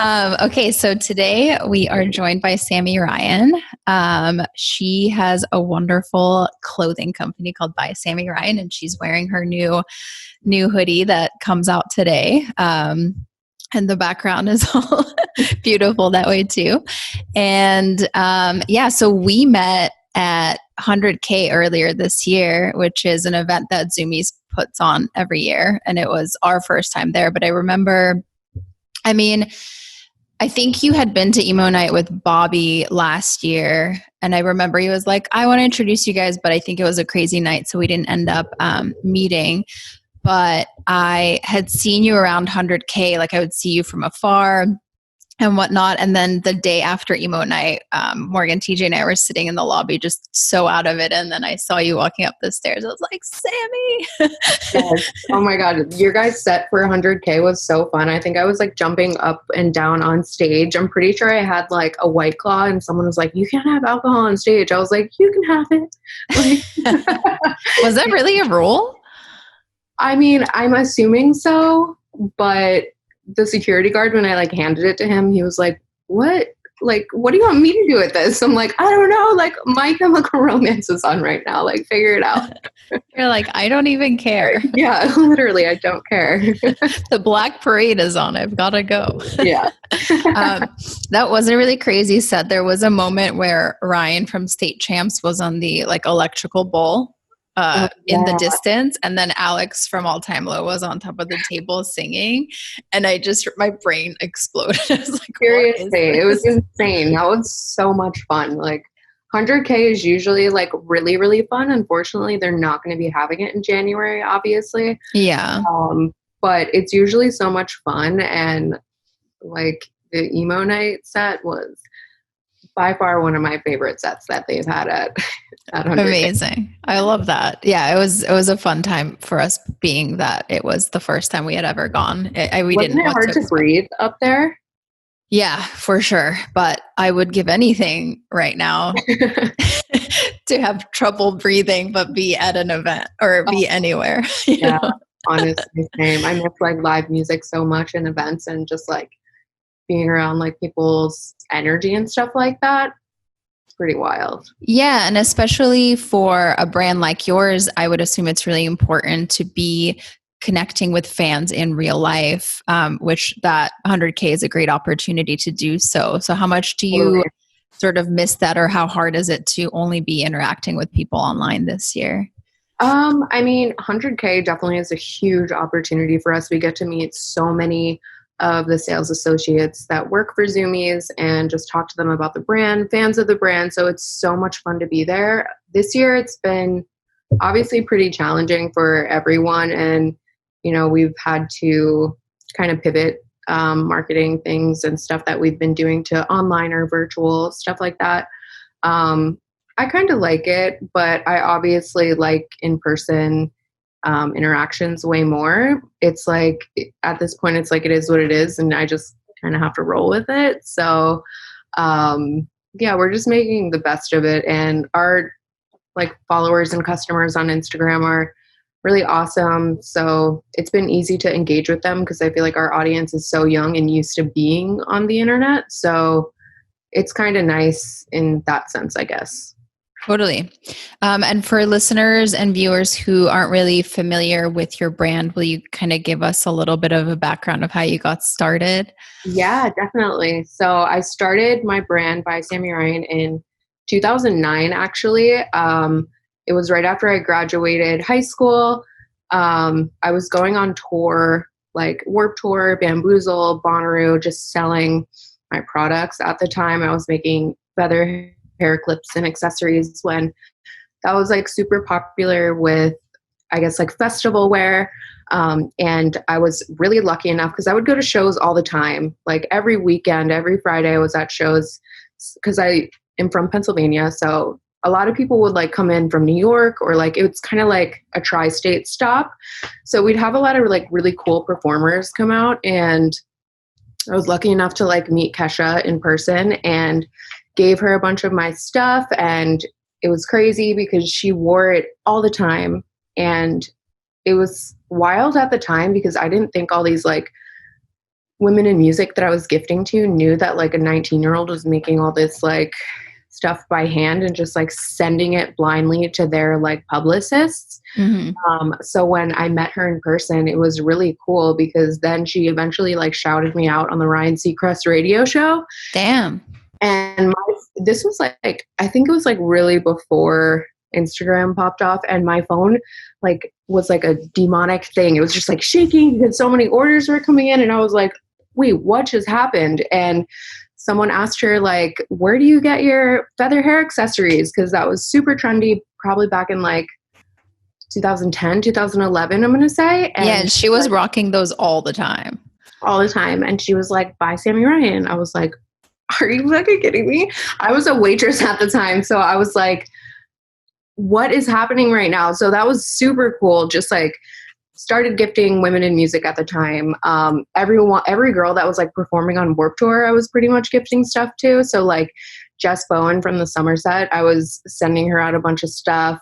Okay, so today we are joined by Samii Ryan. She has a wonderful clothing company called By Samii Ryan, and she's wearing her new hoodie that comes out today. And the background is all beautiful that way too. And so we met at 100K earlier this year, which is an event that Zoomies puts on every year. And it was our first time there. But I remember, I think you had been to Emo Night with Bobby last year. And I remember he was like, I want to introduce you guys, but I think it was a crazy night. So we didn't end up meeting. But I had seen you around 100K, like I would see you from afar and whatnot. And then the day after Emo Night, Morgan, TJ, and I were sitting in the lobby just so out of it. And then I saw you walking up the stairs. I was like, Samii. Yes. Oh my God. Your guys' set for 100K was so fun. I think I was like jumping up and down on stage. I'm pretty sure I had like a White Claw and someone was like, you can't have alcohol on stage. I was like, you can have it. Was that really a rule? I mean, I'm assuming so, but the security guard, when I like handed it to him, he was like, what? Like, what do you want me to do with this? I'm like, I don't know. Like, My Chemical Romance is on right now. Like, figure it out. You're like, I don't even care. Yeah, literally, I don't care. The Black Parade is on. I've got to go. Yeah. That was a really crazy set. There was a moment where Ryan from State Champs was on the like electrical bowl in the distance. And then Alex from All Time Low was on top of the table singing. And my brain exploded. I was like, seriously, it was insane. That was so much fun. Like 100K is usually like really, really fun. Unfortunately, they're not going to be having it in January, obviously. Yeah. But it's usually so much fun. And like the Emo Night set was by far one of my favorite sets that they've had at 100K. Amazing. I love that. Yeah, it was a fun time for us, being that it was the first time we had ever gone. Wasn't it hard to breathe up there? Yeah, for sure. But I would give anything right now to have trouble breathing, but be at an event or be anywhere. Yeah, honestly, same. I miss like live music so much in events and just like being around like people's energy and stuff like that. It's pretty wild. Yeah. And especially for a brand like yours, I would assume it's really important to be connecting with fans in real life, which that 100K is a great opportunity to do so. So how much do you sort of miss that, or how hard is it to only be interacting with people online this year? 100K definitely is a huge opportunity for us. We get to meet so many of the sales associates that work for Zoomies and just talk to them about the brand, fans of the brand. So it's so much fun to be there. This year, it's been obviously pretty challenging for everyone. And, we've had to kind of pivot marketing things and stuff that we've been doing to online or virtual, stuff like that. I kind of like it, but I obviously like in-person interactions way more. It's like at this point, it's like it is what it is, and I just kind of have to roll with it. So, we're just making the best of it, and our like followers and customers on Instagram are really awesome. So it's been easy to engage with them because I feel like our audience is so young and used to being on the internet. So it's kind of nice in that sense, I guess. Totally. And for listeners and viewers who aren't really familiar with your brand, will you kind of give us a little bit of a background of how you got started? Yeah, definitely. So I started my brand By Samii Ryan in 2009, actually. It was right after I graduated high school. I was going on tour, like Warped Tour, Bamboozle, Bonnaroo, just selling my products. At the time, I was making feather hair clips and accessories when that was like super popular with, I guess, like festival wear. And I was really lucky enough because I would go to shows all the time. Like every weekend, every Friday I was at shows because I am from Pennsylvania. So a lot of people would like come in from New York, or like it's kind of like a tri-state stop. So we'd have a lot of like really cool performers come out, and I was lucky enough to like meet Kesha in person and gave her a bunch of my stuff. And it was crazy because she wore it all the time. And it was wild at the time because I didn't think all these like women in music that I was gifting to knew that like a 19-year-old was making all this like stuff by hand and just like sending it blindly to their like publicists. Mm-hmm. So when I met her in person, it was really cool because then she eventually like shouted me out on the Ryan Seacrest radio show. Damn. And this was like, I think it was like really before Instagram popped off, and my phone like was like a demonic thing. It was just like shaking because so many orders were coming in, and I was like, wait, what just happened? And someone asked her like, where do you get your feather hair accessories? Because that was super trendy, probably back in like 2010, 2011, I'm going to say. And yeah, and she was rocking those all the time. All the time. And she was like, by Samii Ryan. I was like, are you fucking kidding me? I was a waitress at the time. So I was like, what is happening right now? So that was super cool. Just like started gifting women in music at the time. Every girl that was like performing on Warped Tour, I was pretty much gifting stuff to. So like Jess Bowen from the Somerset, I was sending her out a bunch of stuff.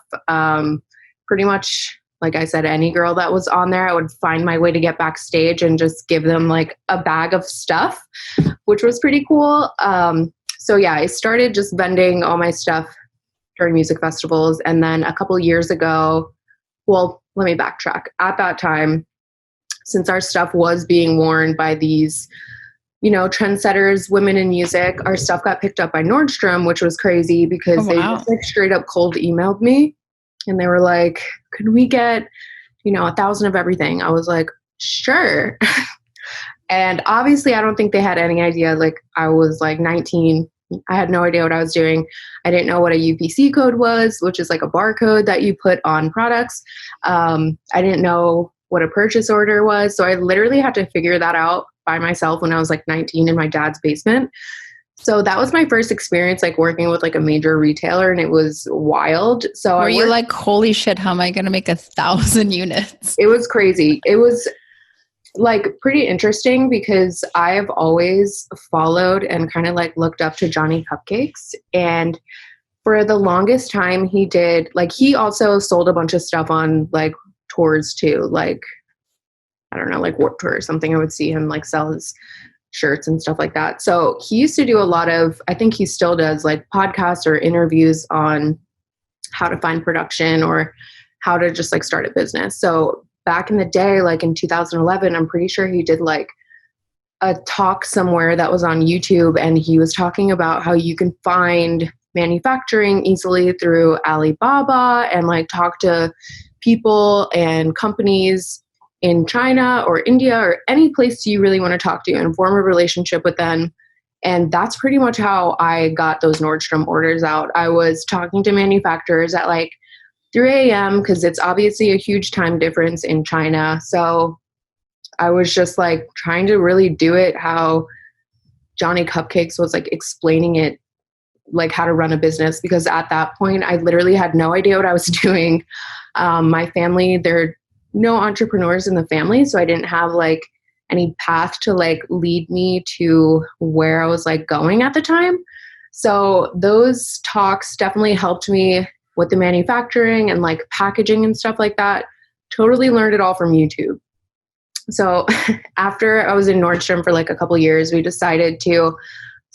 Pretty much, like I said, any girl that was on there, I would find my way to get backstage and just give them like a bag of stuff, which was pretty cool. So yeah, I started just vending all my stuff during music festivals. And then a couple years ago, well, let me backtrack. At that time, since our stuff was being worn by these, you know, trendsetters, women in music, our stuff got picked up by Nordstrom, which was crazy because they just like straight up cold emailed me. And they were like, could we get, you know, 1,000 of everything? I was like, sure. And obviously, I don't think they had any idea. Like, I was like 19. I had no idea what I was doing. I didn't know what a UPC code was, which is like a barcode that you put on products. I didn't know what a purchase order was. So I literally had to figure that out by myself when I was like 19 in my dad's basement. So that was my first experience like working with like a major retailer, and it was wild. So were you like, holy shit, how am I going to make 1,000 units? It was crazy. It was like pretty interesting because I have always followed and kind of like looked up to Johnny Cupcakes. And for the longest time he also sold a bunch of stuff on like tours too. Like, I don't know, like Warped Tour or something. I would see him like sell his shirts and stuff like that. So he used to do a lot of, I think he still does like podcasts or interviews on how to find production or how to just like start a business. So back in the day, like in 2011, I'm pretty sure he did like a talk somewhere that was on YouTube, and he was talking about how you can find manufacturing easily through Alibaba and like talk to people and companies in China or India or any place you really want to talk to and form a relationship with them. And that's pretty much how I got those Nordstrom orders out. I was talking to manufacturers at like 3 a.m. because it's obviously a huge time difference in China. So I was just like trying to really do it how Johnny Cupcakes was like explaining it, like how to run a business, because at that point I literally had no idea what I was doing. My family, they're no entrepreneurs in the family, so I didn't have like any path to like lead me to where I was like going at the time. So those talks definitely helped me with the manufacturing and like packaging and stuff like that. Totally learned it all from YouTube. So after I was in Nordstrom for like a couple years, we decided to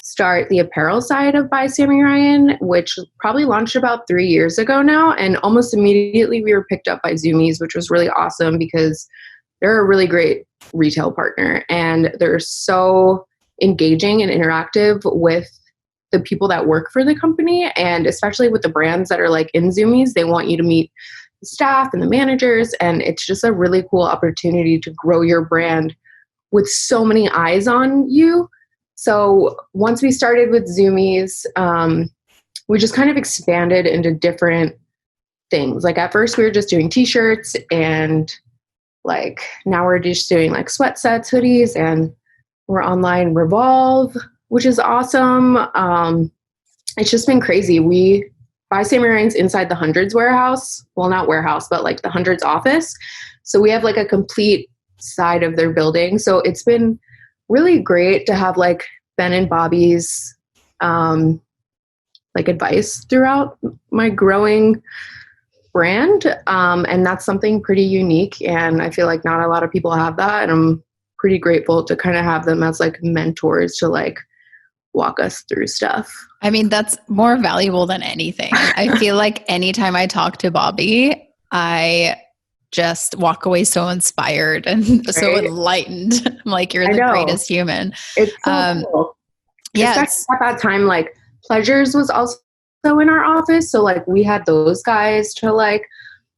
start the apparel side of By Samii Ryan, which probably launched about 3 years ago now. And almost immediately we were picked up by Zoomies, which was really awesome because they're a really great retail partner and they're so engaging and interactive with the people that work for the company. And especially with the brands that are like in Zoomies, they want you to meet the staff and the managers. And it's just a really cool opportunity to grow your brand with so many eyes on you. So once we started with Zoomies, we just kind of expanded into different things. Like at first we were just doing t-shirts, and like now we're just doing like sweat sets, hoodies, and we're online Revolve, which is awesome. It's just been crazy. We By Samii Ryan's inside the Hundreds warehouse. Well, not warehouse, but like the Hundreds office. So we have like a complete side of their building. So it's been really great to have like Ben and Bobby's like advice throughout my growing brand. And that's something pretty unique. And I feel like not a lot of people have that. And I'm pretty grateful to kind of have them as like mentors to like walk us through stuff. I mean, that's more valuable than anything. I feel like anytime I talk to Bobby, I just walk away so inspired and so Right? enlightened. I'm like, you're I the know. greatest human. It's so cool. Yeah, Especially at that time, like Pleasures was also in our office. So like we had those guys to like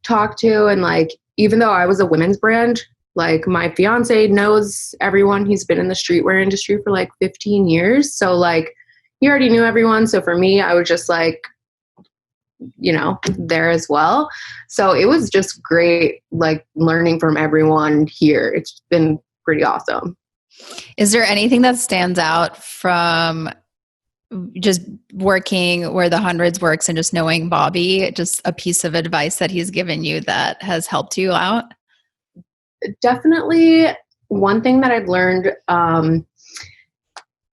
talk to. And like, even though I was a women's brand, like my fiance knows everyone. He's been in the streetwear industry for like 15 years. So like he already knew everyone. So for me, I was just like, you know, there as well. So it was just great, like learning from everyone here. It's been pretty awesome. Is there anything that stands out from just working where the hundreds works and just knowing Bobby, just a piece of advice that he's given you that has helped you out? Definitely one thing that I've learned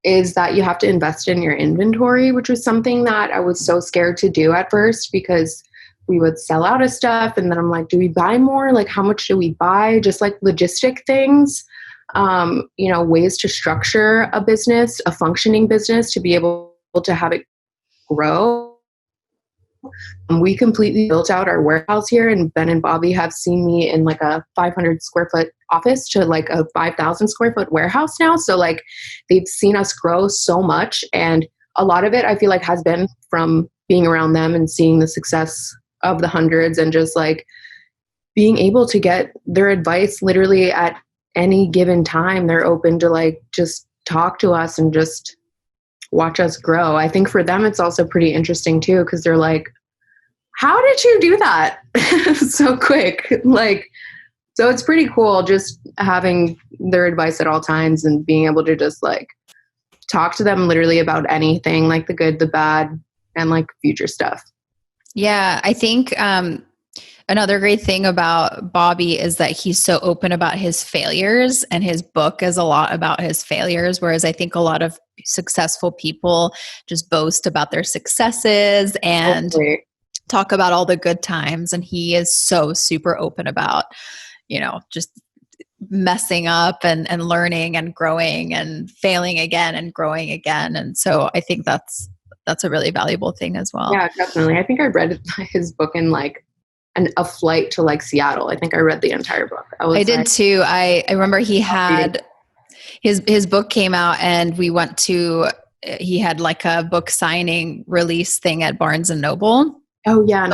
is that you have to invest in your inventory, which was something that I was so scared to do at first because we would sell out of stuff. And then I'm like, do we buy more? Like, how much do we buy? Just like logistic things, you know, ways to structure a business, a functioning business to be able to have it grow. We completely built out our warehouse here, and Ben and Bobby have seen me in like a 500 square foot office to like a 5,000 square foot warehouse now. So like they've seen us grow so much, and a lot of it I feel like has been from being around them and seeing the success of the hundreds and just like being able to get their advice literally at any given time. They're open to like just talk to us and just watch us grow. I think for them it's also pretty interesting too, because they're like, how did you do that so quick? Like, so it's pretty cool just having their advice at all times and being able to just like talk to them literally about anything, like the good, the bad, and like future stuff. Yeah, I think another great thing about Bobby is that he's so open about his failures, and his book is a lot about his failures. Whereas I think a lot of successful people just boast about their successes and talk about all the good times. And he is so super open about, you know, just messing up and learning and growing and failing again and growing again. And so I think that's a really valuable thing as well. Yeah, definitely. I think I read his book in like a flight to like Seattle. I think I read the entire book. I did too. I remember he had his book came out and we went to, he had like a book signing release thing at Barnes and Noble. Oh yeah,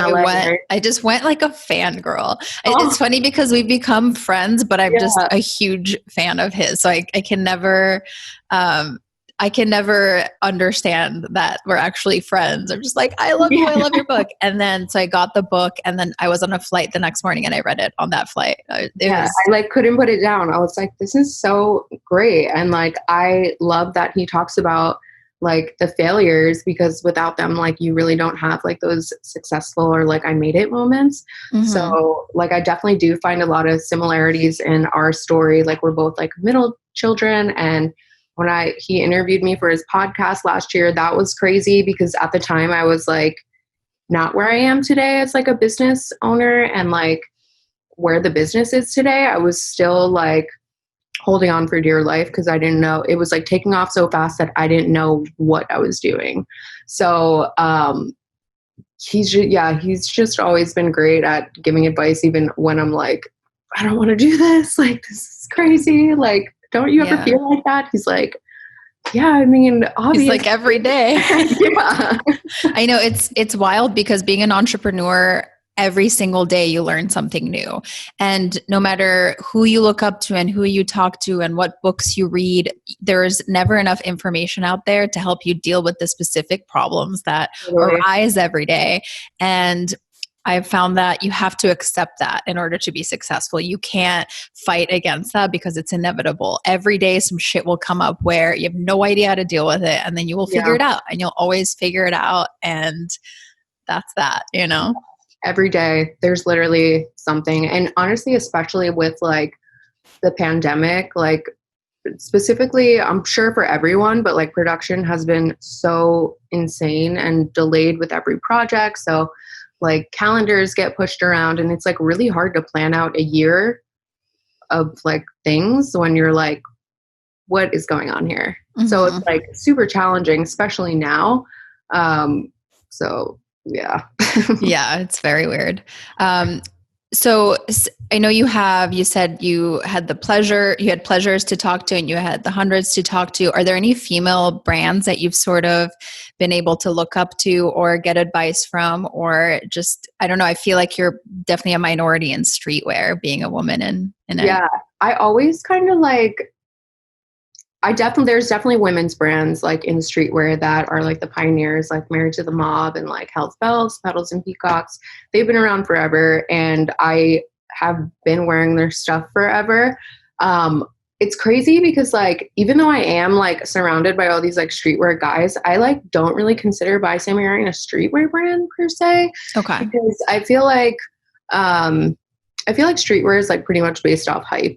I just went like a fangirl. It's funny because we've become friends, but I'm just a huge fan of his. So I can never, I can never understand that we're actually friends. I'm just like, I love you. I love your book. And then, so I got the book and then I was on a flight the next morning and I read it on that flight. I like couldn't put it down. I was like, this is so great. And like, I love that he talks about like the failures, because without them, like you really don't have like those successful or like I made it moments. Mm-hmm. So like, I definitely do find a lot of similarities in our story. Like we're both like middle children, and when he interviewed me for his podcast last year, that was crazy because at the time I was like not where I am today as like a business owner, and like where the business is today, I was still like holding on for dear life because I didn't know. It was like taking off so fast that I didn't know what I was doing. So he's just always been great at giving advice, even when I'm like, I don't want to do this. Like, this is crazy. Like, don't you ever feel like that? He's like, yeah, I mean, obviously. He's like every day. Yeah. I know it's wild because being an entrepreneur, every single day you learn something new. And no matter who you look up to and who you talk to and what books you read, there's never enough information out there to help you deal with the specific problems that arise every day. And I've found that you have to accept that in order to be successful. You can't fight against that because it's inevitable. Every day some shit will come up where you have no idea how to deal with it, and then you will figure it out, and you'll always figure it out. And that's that, you know? Every day there's literally something. And honestly, especially with like the pandemic, like specifically, I'm sure for everyone, but like production has been so insane and delayed with every project. So like calendars get pushed around, and it's like really hard to plan out a year of like things when you're like, what is going on here? So it's like super challenging, especially now. So yeah. Yeah, it's very weird. So I know you said you had pleasures to talk to and you had the hundreds to talk to. Are there any female brands that you've sort of been able to look up to or get advice from, or just, I don't know, I feel like you're definitely a minority in streetwear being a woman in it. Yeah. I always kind of like, there's definitely women's brands like in streetwear that are like the pioneers, like Married to the Mob and like Health Bells, Petals and Peacocks. They've been around forever and I have been wearing their stuff forever. It's crazy because like, even though I am like surrounded by all these like streetwear guys, I like don't really consider By Samii Ryan a streetwear brand per se. Okay. Because I feel like streetwear is like pretty much based off hype.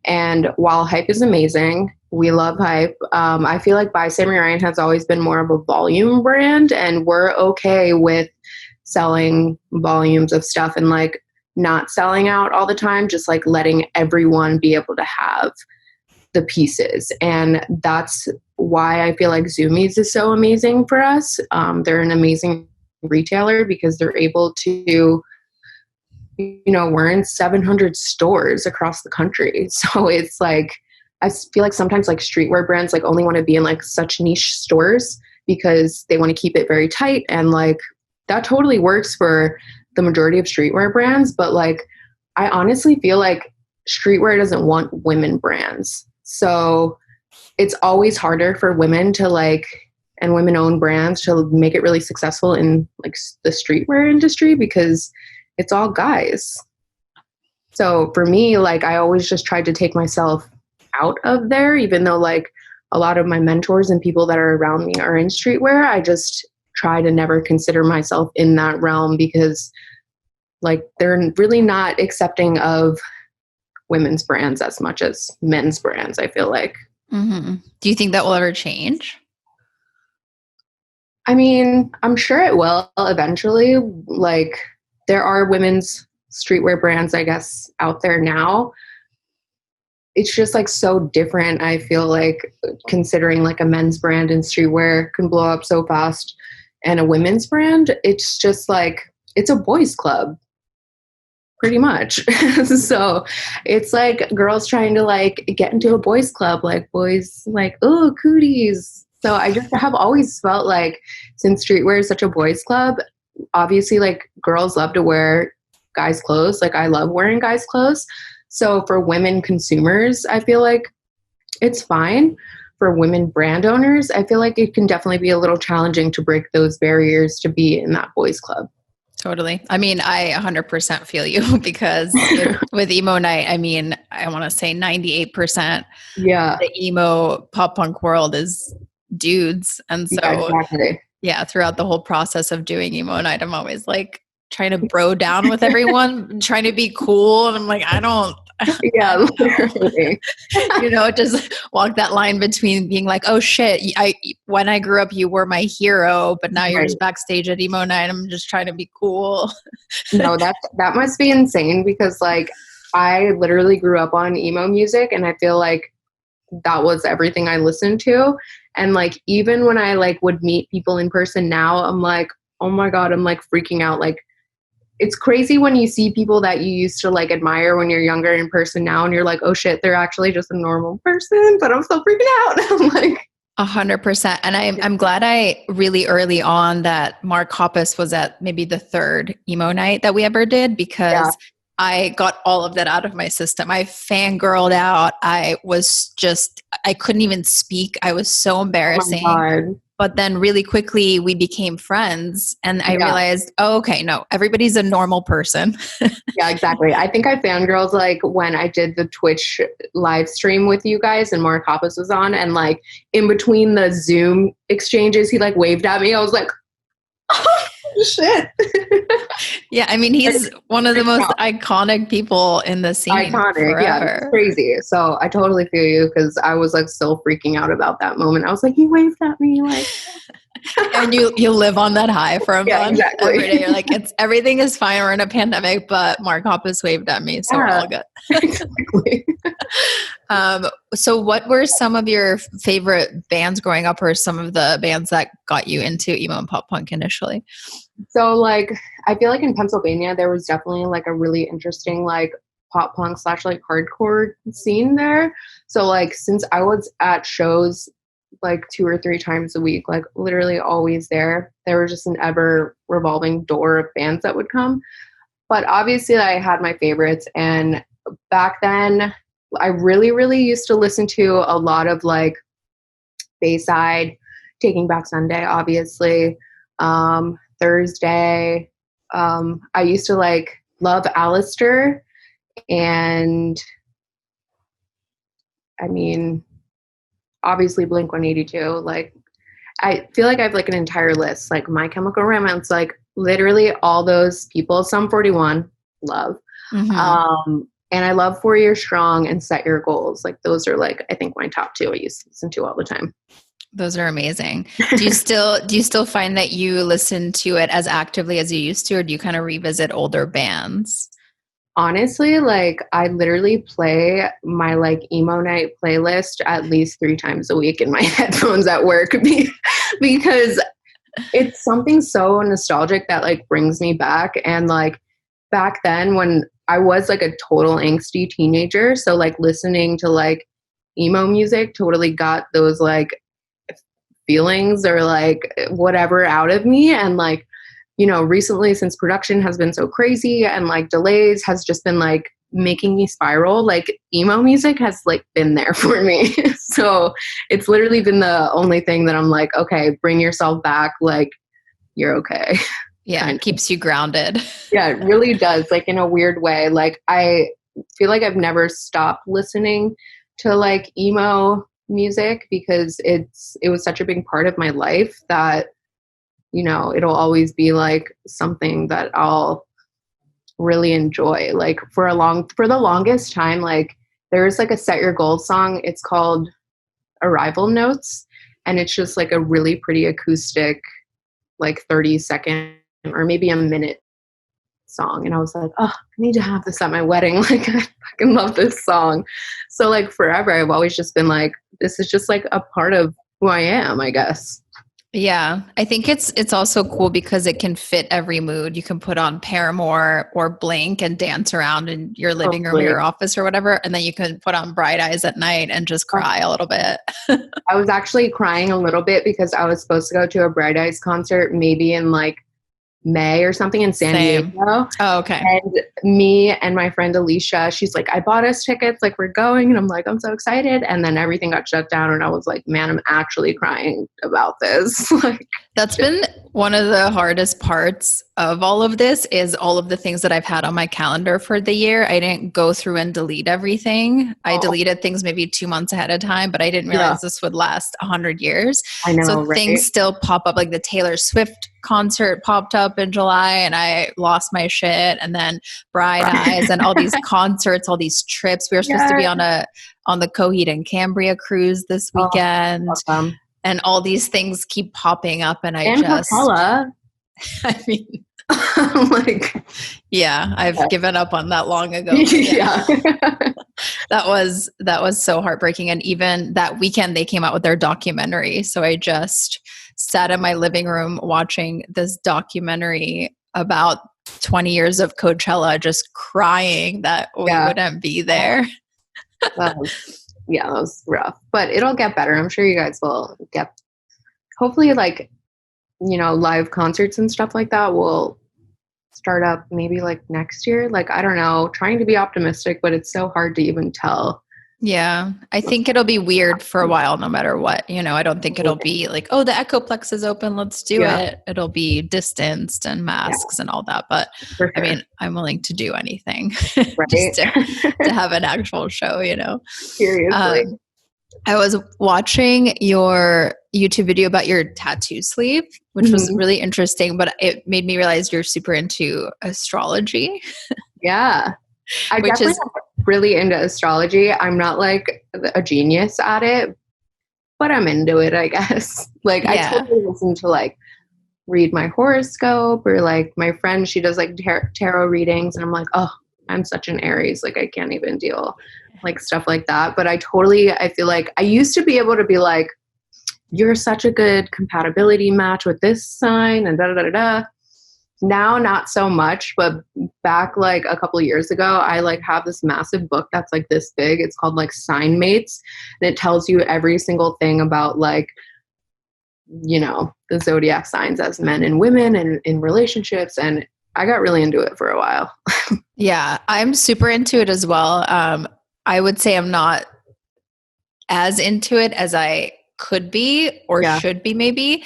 And while hype is amazing, we love hype. I feel like By Samii Ryan has always been more of a volume brand, and we're okay with selling volumes of stuff and like not selling out all the time, just like letting everyone be able to have the pieces. And that's why I feel like Zumiez is so amazing for us. They're an amazing retailer because they're able to, we're in 700 stores across the country. So it's like, I feel like sometimes like streetwear brands like only want to be in like such niche stores because they want to keep it very tight. And like, that totally works for the majority of streetwear brands. But like, I honestly feel like streetwear doesn't want women brands. So it's always harder for women to like, and women-owned brands to make it really successful in like the streetwear industry because it's all guys. So for me, like I always just tried to take myself out of there, even though like a lot of my mentors and people that are around me are in streetwear. I just try to never consider myself in that realm because like they're really not accepting of women's brands as much as men's brands, I feel like. Mm-hmm. Do you think that will ever change? I mean, I'm sure it will eventually. Like there are women's streetwear brands, I guess, out there now. It's just like so different. I feel like considering like a men's brand in streetwear can blow up so fast and a women's brand, it's just like, it's a boys club pretty much. So it's like girls trying to like get into a boys club, like boys like, oh, cooties. So I just have always felt like since streetwear is such a boys club, obviously like girls love to wear guys' clothes. Like I love wearing guys' clothes. So for women consumers, I feel like it's fine. For women brand owners, I feel like it can definitely be a little challenging to break those barriers to be in that boys club. Totally. I mean, I 100% feel you because with emo night, I mean, I want to say 98% the emo pop punk world is dudes. And so, exactly. Yeah, throughout the whole process of doing emo night, I'm always like trying to bro down with everyone, trying to be cool. And I'm like, I don't literally. Just walk that line between being like, oh shit, when I grew up, you were my hero, but now you're just backstage at emo night. I'm just trying to be cool. No, that must be insane because like I literally grew up on emo music and I feel like that was everything I listened to. And like, even when I like would meet people in person now, I'm like, oh my God, I'm like freaking out. Like, it's crazy when you see people that you used to like admire when you're younger in person now, and you're like, oh shit, they're actually just a normal person, but I'm still freaking out. I'm like 100%. And I'm glad I really early on that Mark Hoppus was at maybe the third emo night that we ever did because I got all of that out of my system. I fangirled out. I couldn't even speak. I was so embarrassing. Oh my God. But then really quickly we became friends and I realized, oh, okay, no, everybody's a normal person. Yeah, exactly. I think I fangirled like when I did the Twitch live stream with you guys and Mark Hoppus was on, and like in between the Zoom exchanges, he like waved at me. I was like, oh shit. Yeah, I mean, he's one of the most iconic people in the scene. Iconic, forever. Yeah, it's crazy. So I totally feel you because I was like still freaking out about that moment. I was like, he waved at me, like. And you live on that high for a month. Exactly. Every day you're like, everything is fine. We're in a pandemic, but Mark Hoppus waved at me, so we're all good. Exactly. So what were some of your favorite bands growing up, or some of the bands that got you into emo and pop punk initially? So like, I feel like in Pennsylvania, there was definitely like a really interesting like pop punk / like hardcore scene there. So like, since I was at shows like 2 or 3 times a week, like literally always there was just an ever revolving door of bands that would come. But obviously I had my favorites. And back then I really, really used to listen to a lot of like Bayside, Taking Back Sunday, obviously, Thursday. I used to like love Alistair, and I mean, obviously Blink-182. Like, I feel like I have like an entire list, like My Chemical Romance, like literally all those people. Sum 41, love. And I love 4 Year Strong and Set Your Goals. Like those are like, I think my top 2 I used to listen to all the time. Those are amazing. Do you still find that you listen to it as actively as you used to, or do you kind of revisit older bands? Honestly, like I literally play my like emo night playlist at least 3 times a week in my headphones at work because it's something so nostalgic that like brings me back. And like back then when I was like a total angsty teenager, so like listening to like emo music totally got those like feelings or like whatever out of me. And like, you know, recently, since production has been so crazy and like delays has just been like making me spiral, like emo music has like been there for me. So it's literally been the only thing that I'm like, okay, bring yourself back, like you're okay. Yeah, it keeps you grounded. Yeah, it really does, like in a weird way. Like I feel like I've never stopped listening to like emo music because it was such a big part of my life that, you know, it'll always be like something that I'll really enjoy. Like for the longest time, like there's like a Set Your Goals song. It's called Arrival Notes, and it's just like a really pretty acoustic, like 30-second or maybe a minute song. And I was like, oh, I need to have this at my wedding. Like I fucking love this song. So like forever, I've always just been like, this is just like a part of who I am, I guess. Yeah, I think it's also cool because it can fit every mood. You can put on Paramore or Blink and dance around in your living room or your office or whatever, and then you can put on Bright Eyes at night and just cry a little bit. I was actually crying a little bit because I was supposed to go to a Bright Eyes concert maybe in like May or something in San Diego. Oh, okay. And me and my friend Alicia, she's like, I bought us tickets, like we're going. And I'm like, I'm so excited. And then everything got shut down and I was like, man, I'm actually crying about this. Like, that's been one of the hardest parts of all of this is all of the things that I've had on my calendar for the year. I didn't go through and delete everything. I deleted things maybe 2 months ahead of time, but I didn't realize this would last 100 years. I know, so right? Things still pop up, like the Taylor Swift concert popped up in July and I lost my shit. And then Bright Eyes and all these concerts, all these trips. We were supposed to be on the Coheed and Cambria cruise this weekend. Awesome. And all these things keep popping up and Coachella. I mean, like, yeah, I've given up on that long ago. Yeah. That was so heartbreaking. And even that weekend they came out with their documentary. So I just sat in my living room watching this documentary about 20 years of Coachella, just crying that we wouldn't be there. That was rough, but it'll get better. I'm sure you guys will get, hopefully, like, you know, live concerts and stuff like that will start up maybe like next year. Like, I don't know, trying to be optimistic, but it's so hard to even tell. Yeah, I think it'll be weird for a while, no matter what. You know, I don't think it'll be like, oh, the Echoplex is open, let's do it. It'll be distanced and masks and all that. But Sure. I mean, I'm willing to do anything just to have an actual show, you know. Seriously. I was watching your YouTube video about your tattoo sleeve, which was really interesting, but it made me realize you're super into astrology. Yeah. I definitely am really into astrology. I'm not like a genius at it, but I'm into it, I guess. Like I Yeah. totally listen to like read my horoscope, or like my friend, she does like tarot readings, and I'm like, oh, I'm such an Aries, like I can't even deal, like stuff like that. But I feel like I used to be able to be like, you're such a good compatibility match with this sign and da da da da da. Now not so much, but back like a couple of years ago, I like have this massive book that's like this big. It's called like Sign Mates, and it tells you every single thing about like, you know, the zodiac signs as men and women and in relationships. And I got really into it for a while. Yeah, I'm super into it as well. I would say I'm not as into it as I could be or Yeah. should be, maybe,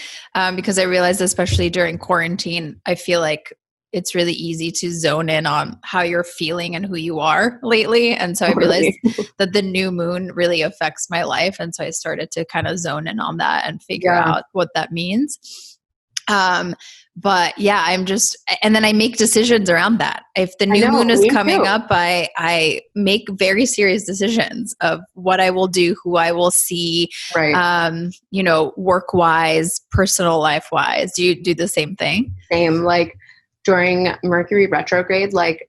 because I realized, especially during quarantine, I feel like it's really easy to zone in on how you're feeling and who you are lately. And so I realized Totally. that the new moon really affects my life. And so I started to kind of zone in on that and figure Yeah. out what that means. But yeah, and then I make decisions around that. If the I new know, moon is me coming too. up, I make very serious decisions of what I will do, who I will see, Right. work wise, personal life wise. Do you do the same thing? Same. Like during Mercury retrograde, like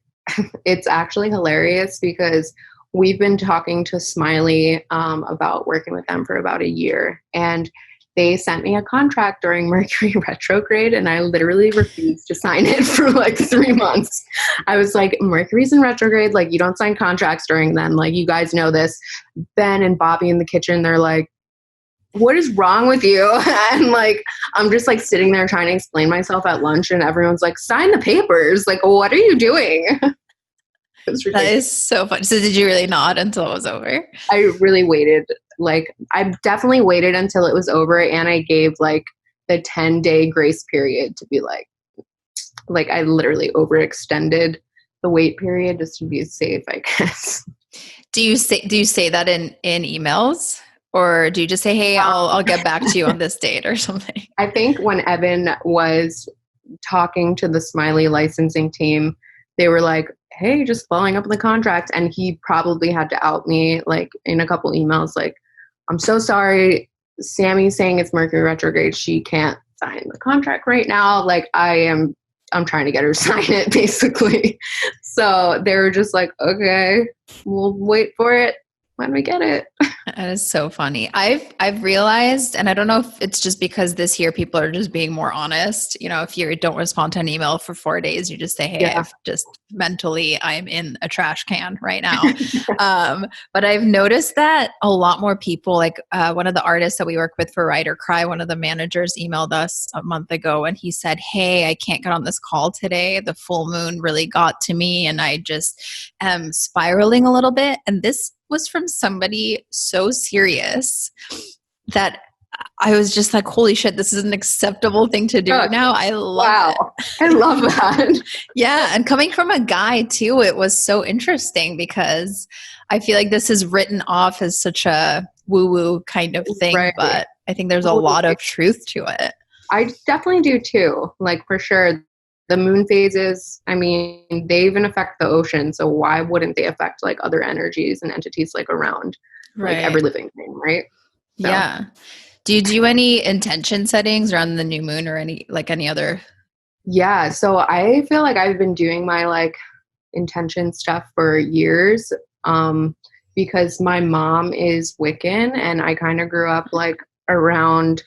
it's actually hilarious because we've been talking to Smiley about working with them for about a year. And they sent me a contract during Mercury retrograde, and I literally refused to sign it for like 3 months. I was like, Mercury's in retrograde. Like, you don't sign contracts during then. Like, you guys know this. Ben and Bobby in the kitchen, they're like, what is wrong with you? And like, I'm just like sitting there trying to explain myself at lunch, and everyone's like, sign the papers. Like, what are you doing? It's That ridiculous. is so fun. So did you really nod until it was over? I really waited. Like, I definitely waited until it was over, and I gave like the 10-day grace period to be like I literally overextended the wait period just to be safe, I guess. Do you say that in emails, or do you just say, "Hey, I'll get back to you on this date" or something? I think when Evan was talking to the Smiley licensing team, they were like, hey, just following up on the contract. And he probably had to out me like in a couple emails, like, I'm so sorry. Sammy's saying it's Mercury retrograde. She can't sign the contract right now. Like I'm trying to get her to sign it basically. So they were just like, okay, we'll wait for it when we get it. That is so funny. I've realized, and I don't know if it's just because this year people are just being more honest. If you don't respond to an email for 4 days, you just say, "Hey, Yeah. I've just I'm in a trash can right now." But I've noticed that a lot more people, like one of the artists that we work with for Writer Cry, one of the managers emailed us a month ago, and he said, "Hey, I can't get on this call today. The full moon really got to me, and I just am spiraling a little bit." And this was from somebody so serious that I was just like, holy shit, this is an acceptable thing to do now. I love it. Wow. I love that. Yeah. And coming from a guy too, it was so interesting because I feel like this is written off as such a woo-woo kind of thing, Right. but I think there's a lot of truth to it. I definitely do too. Like for sure. The moon phases, I mean, they even affect the ocean. So why wouldn't they affect like other energies and entities like around like every living thing, right? So, yeah. Do you do any intention settings around the new moon or any other? yeah. So I feel like I've been doing my like intention stuff for years because my mom is Wiccan, and I kind of grew up like around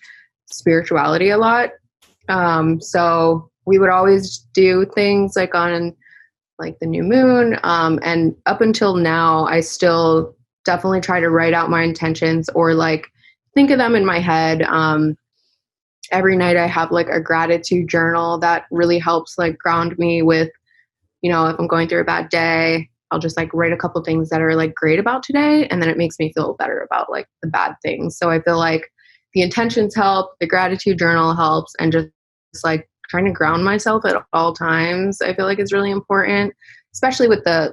spirituality a lot. So we would always do things like on like the new moon. And up until now, I still definitely try to write out my intentions or like think of them in my head. Every night I have like a gratitude journal that really helps like ground me with, if I'm going through a bad day, I'll just like write a couple things that are like great about today. And then it makes me feel better about like the bad things. So I feel like the intentions help, the gratitude journal helps, and just like trying to ground myself at all times, I feel like is really important, especially with the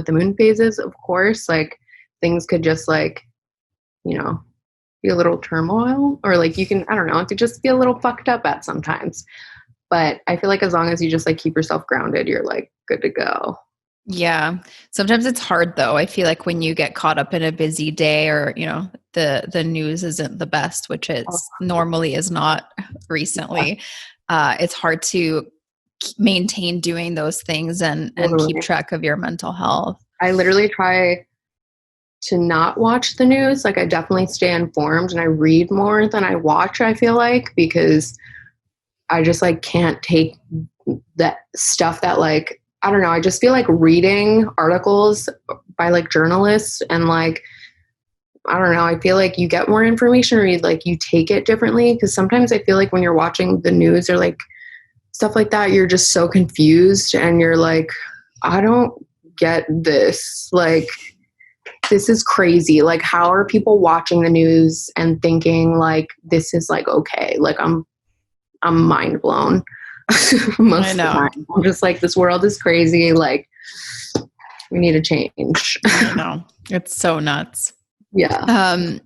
moon phases, of course, like things could just like, be a little turmoil, or like I don't know, it could just be a little fucked up at sometimes. But I feel like as long as you just like keep yourself grounded, you're like good to go. Yeah. Sometimes it's hard though. I feel like when you get caught up in a busy day or, the news isn't the best, which Oh, it's normally is not recently, it's hard to maintain doing those things and keep totally. track of your mental health. I literally try to not watch the news. Like I definitely stay informed and I read more than I watch, I feel like, because I just like can't take that stuff that like, I don't know, I just feel like reading articles by like journalists and like, I don't know, I feel like you get more information or you take it differently, because sometimes I feel like when you're watching the news or like stuff like that, you're just so confused and you're like, I don't get this. Like, this is crazy. Like, how are people watching the news and thinking like this is like okay? Like, I'm mind blown most of the time. I'm just like, this world is crazy. Like, we need a change. I know. It's so nuts. Yeah.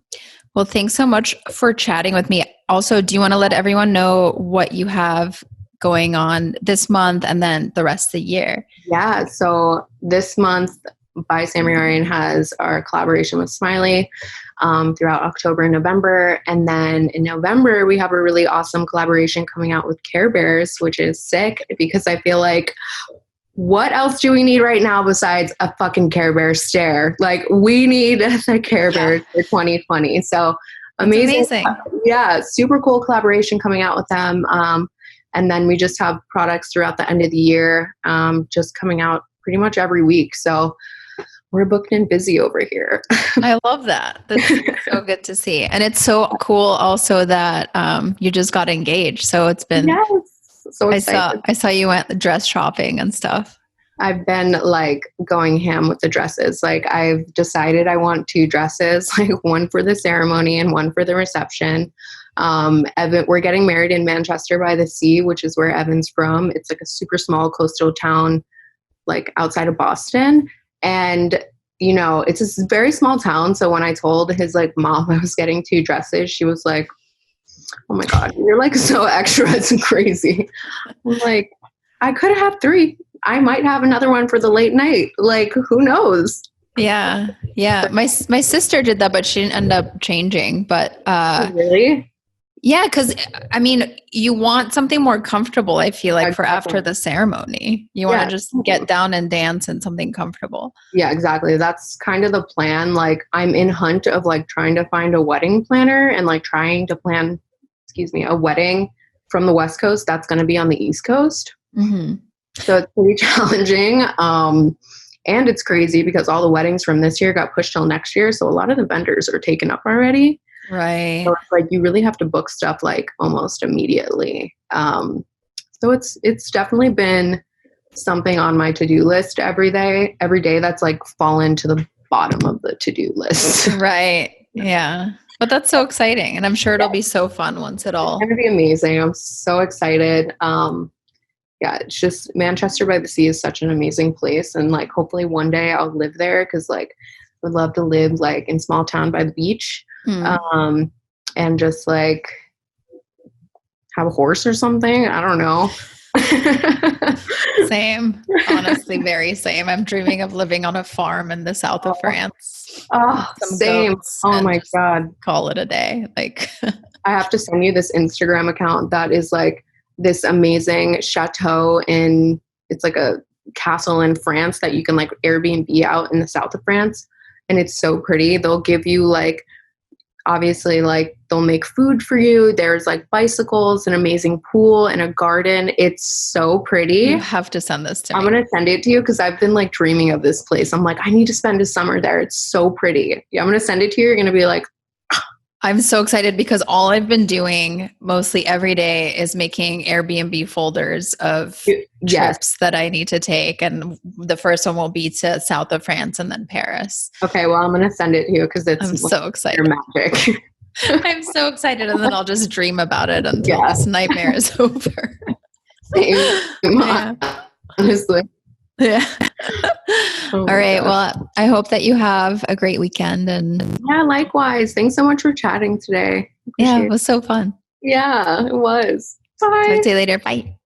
Well, thanks so much for chatting with me. Also, do you want to let everyone know what you have going on this month and then the rest of the year? Yeah. So this month, by Samii Ryan has our collaboration with Smiley throughout October and November. And then in November, we have a really awesome collaboration coming out with Care Bears, which is sick because I feel like, what else do we need right now besides a fucking Care Bear stare? Like, we need the Care Bears for 2020. So amazing. Yeah, super cool collaboration coming out with them. And then we just have products throughout the end of the year, just coming out pretty much every week. So we're booked and busy over here. I love that. That's so good to see. And it's so cool also that you just got engaged. So it's been, yes, so excited. I saw you went dress shopping and stuff. I've been like going ham with the dresses. Like, I've decided I want 2 dresses, like one for the ceremony and one for the reception. We're getting married in Manchester by the Sea, which is where Evan's from. It's like a super small coastal town, like outside of Boston. And, you know, it's a very small town. So when I told his like mom I was getting 2 dresses, she was like, oh my God, you're like so extra. It's crazy. I'm like, I could have 3. I might have another one for the late night. Like, who knows? Yeah. Yeah. My sister did that, but she didn't end up changing. But really? Yeah, because I mean, you want something more comfortable, I feel like, for after the ceremony. You want to just get down and dance in something comfortable. Yeah, exactly. That's kind of the plan. Like, I'm in hunt of like trying to find a wedding planner and like trying to plan, a wedding from the West Coast that's going to be on the East Coast. Mm-hmm. So it's pretty challenging. And it's crazy because all the weddings from this year got pushed till next year. So a lot of the vendors are taken up already. Right. So it's like you really have to book stuff like almost immediately. So it's definitely been something on my to-do list every day that's like fallen to the bottom of the to-do list. Right. Yeah. But that's so exciting. And I'm sure it'll be so fun once it all. It's going to be amazing. I'm so excited. Yeah, it's just Manchester by the Sea is such an amazing place. And like, hopefully one day I'll live there because like I would love to live like in small town by the beach. And just like have a horse or something. I don't know. Same. Honestly, very same. I'm dreaming of living on a farm in the south of France. Oh, same. Oh my God. Call it a day. Like, I have to send you this Instagram account that is like this amazing chateau it's like a castle in France that you can like Airbnb out in the south of France. And it's so pretty. They'll give you like, obviously, like they'll make food for you. There's like bicycles, an amazing pool, and a garden. It's so pretty. You have to send this to me. I'm going to send it to you because I've been like dreaming of this place. I'm like, I need to spend a summer there. It's so pretty. Yeah, I'm going to send it to you. You're going to be like, I'm so excited because all I've been doing mostly every day is making Airbnb folders of trips that I need to take. And the first one will be to south of France and then Paris. Okay, well, I'm going to send it to you because I'm so excited. Magic. I'm so excited. And then I'll just dream about it until this nightmare is over. Same. Yeah. Honestly. Yeah. All right. Well, I hope that you have a great weekend. And yeah, likewise. Thanks so much for chatting today. Yeah, it was so fun. Yeah, it was. Bye. Talk to you later. Bye.